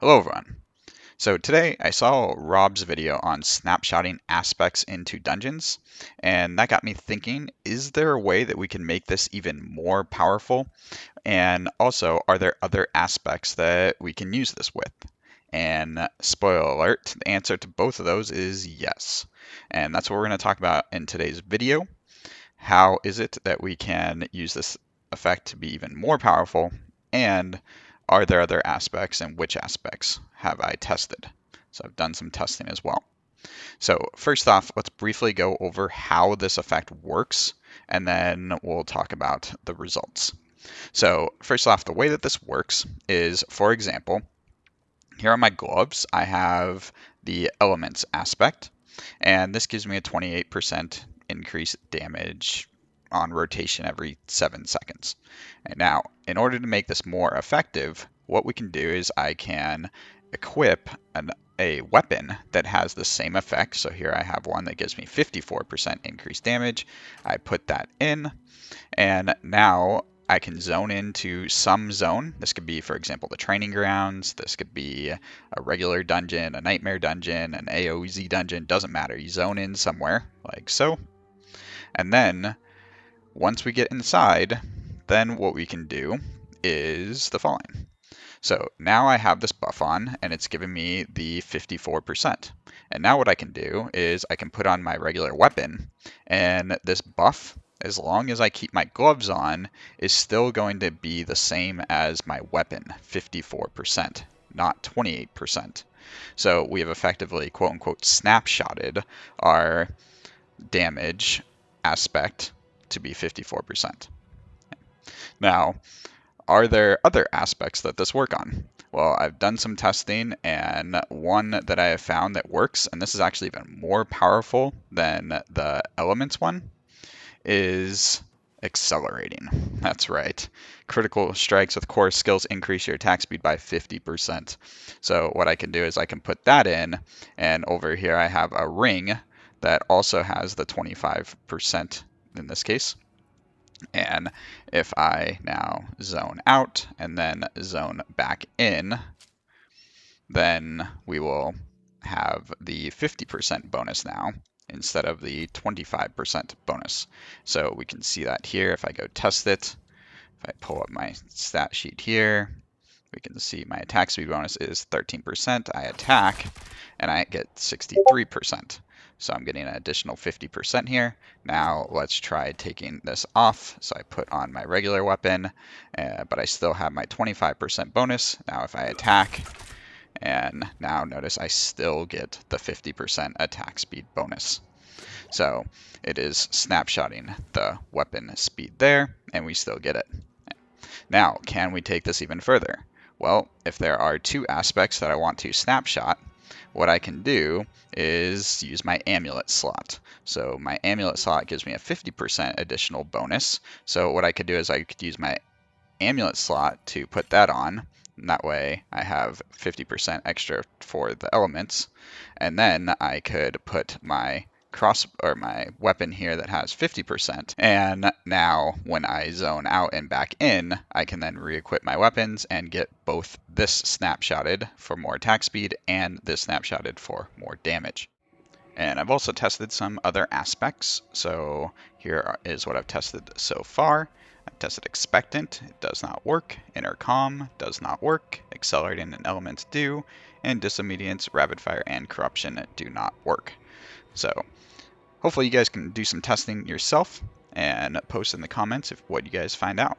Hello everyone. So today I saw Rob's video on snapshotting aspects into dungeons, and that got me thinking, is there a way that we can make this even more powerful? And also, are there other aspects that we can use this with? And spoiler alert, the answer to both of those is yes. And that's what we're going to talk about in today's video. How is it that we can use this effect to be even more powerful? And are there other aspects, and which aspects have I tested? So I've done some testing as well. So first off, let's briefly go over how this effect works, and then we'll talk about the results. So first off, the way that this works is, for example, here on my gloves, I have the elements aspect, and this gives me a 28% increased damage on rotation every 7 seconds. And now, in order to make this more effective, what we can do is I can equip a weapon that has the same effect. So here I have one that gives me 54% increased damage. I put that in, and now I can zone into some zone. This could be, for example, the training grounds. This could be a regular dungeon, a nightmare dungeon, an AOZ dungeon. Doesn't matter. You zone in somewhere, like so. And then, once we get inside, then what we can do is the following. So now I have this buff on, and it's giving me the 54%. And now what I can do is I can put on my regular weapon, and this buff, as long as I keep my gloves on, is still going to be the same as my weapon, 54%, not 28%. So we have effectively, quote unquote, snapshotted our damage aspect to be 54%. Now, are there other aspects that this work on? Well, I've done some testing, and one that I have found that works, and this is actually even more powerful than the elements one, is accelerating. That's right. Critical strikes with core skills increase your attack speed by 50%. So what I can do is I can put that in, and over here I have a ring that also has the 25% in this case. And if I now zone out and then zone back in, then we will have the 50% bonus now instead of the 25% bonus. So we can see that here. If I go test it, if I pull up my stat sheet here, we can see my attack speed bonus is 13%. I attack and I get 63%. So I'm getting an additional 50% here. Now let's try taking this off. So I put on my regular weapon, but I still have my 25% bonus. Now if I attack, and now notice I still get the 50% attack speed bonus. So it is snapshotting the weapon speed there, and we still get it. Now, can we take this even further? Well, if there are two aspects that I want to snapshot, what I can do is use my amulet slot. So my amulet slot gives me a 50% additional bonus. So what I could do is I could use my amulet slot to put that on. And that way I have 50% extra for the elements. And then I could put my my weapon here that has 50%. And now when I zone out and back in, I can then re-equip my weapons and get both this snapshotted for more attack speed and this snapshotted for more damage. And I've also tested some other aspects. So here is what I've tested so far. I've tested expectant, it does not work. Intercom does not work. Accelerating and elements do. And disobedience, rapid fire, and corruption do not work. So hopefully you guys can do some testing yourself and post in the comments if what you guys find out.